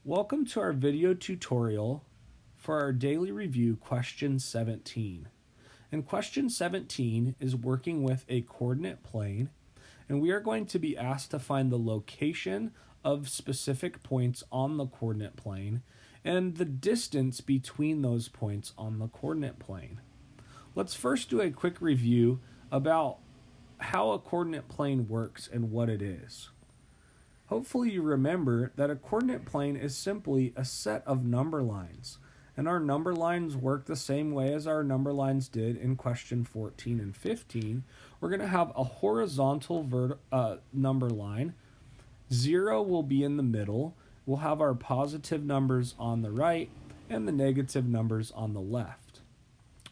Welcome to our video tutorial for our daily review question 17. And question 17 is working with a coordinate plane, and we are going to be asked to find the location of specific points on the coordinate plane and the distance between those points on the coordinate plane. Let's first do a quick review about how a coordinate plane works and what it is. Hopefully you remember that a coordinate plane is simply a set of number lines, and our number lines work the same way as our number lines did in question 14 and 15. We're going to have a horizontal number line. 0 will be in the middle. We'll have our positive numbers on the right and the negative numbers on the left.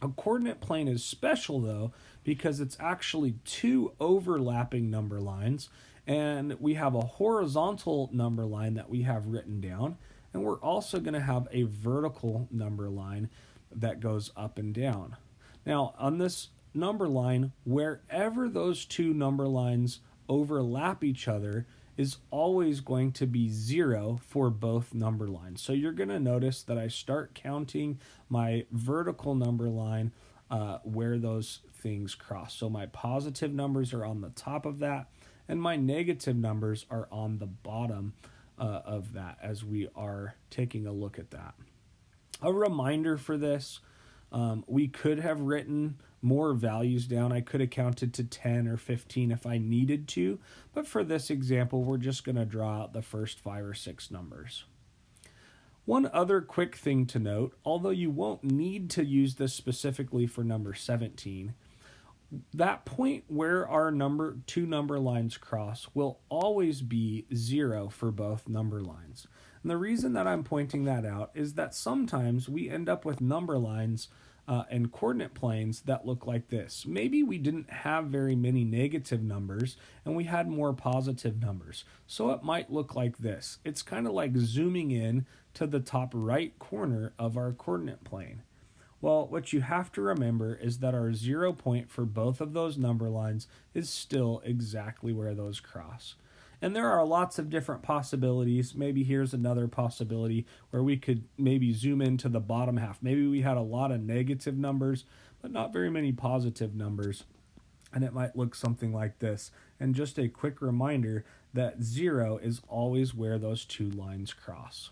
A coordinate plane is special though because it's actually two overlapping number lines, and we have a horizontal number line that we have written down, and we're also going to have a vertical number line that goes up and down. Now on this number line, wherever those two number lines overlap each other is always going to be 0 for both number lines. So you're going to notice that I start counting my vertical number line where those things cross. So my positive numbers are on the top of that, and my negative numbers are on the bottom of that as we are taking a look at that. A reminder for this, we could have written more values down. I could have counted to 10 or 15 if I needed to, but for this example, we're just going to draw out the first 5 or 6 numbers. One other quick thing to note, although you won't need to use this specifically for number 17, that point where our two number lines cross will always be 0 for both number lines. And the reason that I'm pointing that out is that sometimes we end up with number lines and coordinate planes that look like this. Maybe we didn't have very many negative numbers and we had more positive numbers. So it might look like this. It's kind of like zooming in to the top right corner of our coordinate plane. Well, what you have to remember is that our 0 point for both of those number lines is still exactly where those cross. And there are lots of different possibilities. Maybe here's another possibility where we could maybe zoom into the bottom half. Maybe we had a lot of negative numbers, but not very many positive numbers. And it might look something like this. And just a quick reminder that 0 is always where those two lines cross.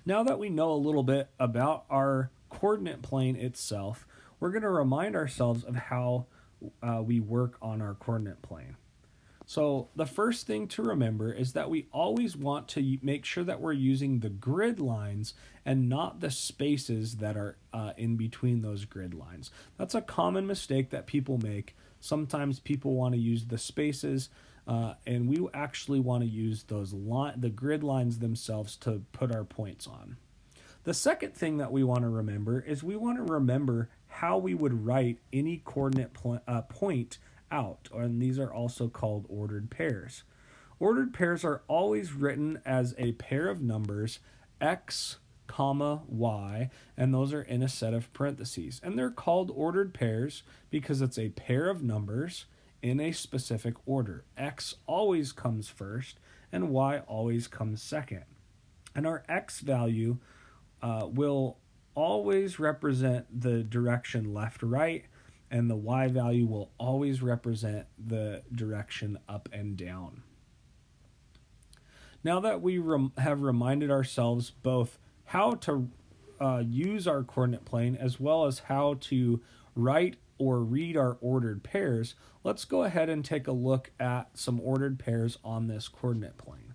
Now that we know a little bit about our coordinate plane itself, we're going to remind ourselves of how we work on our coordinate plane. So the first thing to remember is that we always want to make sure that we're using the grid lines and not the spaces that are in between those grid lines. That's a common mistake that people make. Sometimes people want to use the spaces, and we actually want to use the grid lines themselves to put our points on. The second thing that we want to remember is we want to remember how we would write any coordinate point out, and these are also called ordered pairs. Ordered pairs are always written as a pair of numbers, x, comma, y, and those are in a set of parentheses. And they're called ordered pairs because it's a pair of numbers in a specific order. X always comes first, and y always comes second. And our x value will always represent the direction left-right, and the y value will always represent the direction up and down. Now that we have reminded ourselves both how to use our coordinate plane as well as how to write or read our ordered pairs, let's go ahead and take a look at some ordered pairs on this coordinate plane.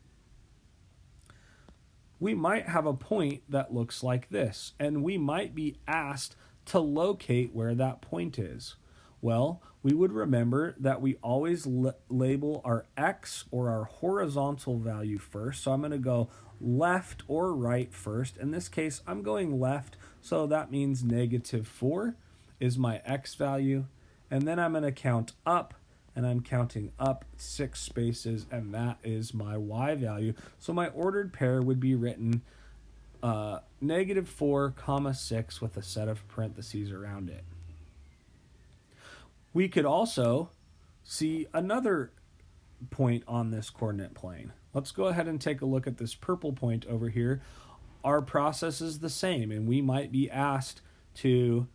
We might have a point that looks like this, and we might be asked to locate where that point is. Well, we would remember that we always label our x or our horizontal value first. So I'm going to go left or right first. In this case, I'm going left, so that means -4 is my x value. And then I'm going to count up, and I'm counting up 6 spaces, and that is my y value. So my ordered pair would be written -4, 6 with a set of parentheses around it. We could also see another point on this coordinate plane. Let's go ahead and take a look at this purple point over here. Our process is the same, and we might be asked to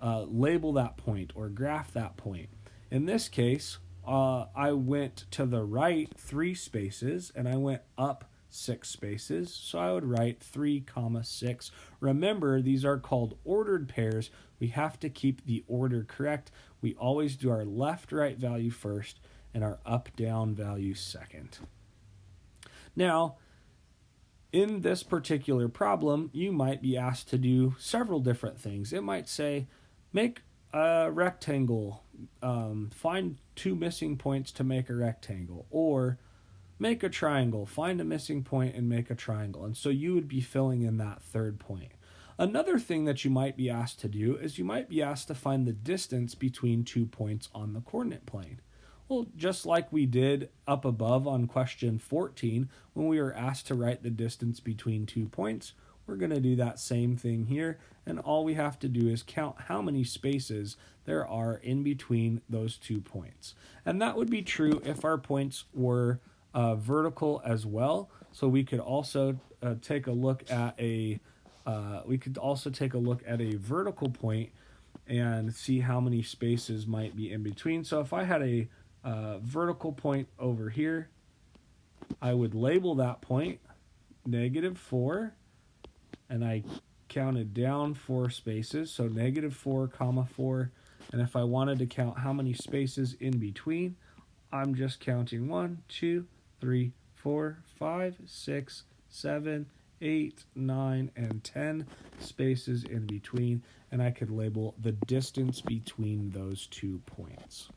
label that point or graph that point. In this case, I went to the right 3 spaces and I went up 6 spaces, so I would write 3, 6. Remember, these are called ordered pairs. We have to keep the order correct. We always do our left-right value first and our up-down value second. Now, in this particular problem, you might be asked to do several different things. It might say, make a rectangle, find 2 missing points to make a rectangle, or make a triangle, find a missing point and make a triangle. And so you would be filling in that third point. Another thing that you might be asked to do is you might be asked to find the distance between 2 points on the coordinate plane. Well, just like we did up above on question 14, when we were asked to write the distance between 2 points, we're going to do that same thing here, and all we have to do is count how many spaces there are in between those 2 points. And that would be true if our points were vertical as well. So we could also take a look at a vertical point and see how many spaces might be in between. So if I had a vertical point over here, I would label that point -4, and I counted down 4 spaces, so -4, 4. And if I wanted to count how many spaces in between, I'm just counting 1, 2, 3, 4, 5, 6, 7, 8, 9, and 10 spaces in between, and I could label the distance between those 2 points.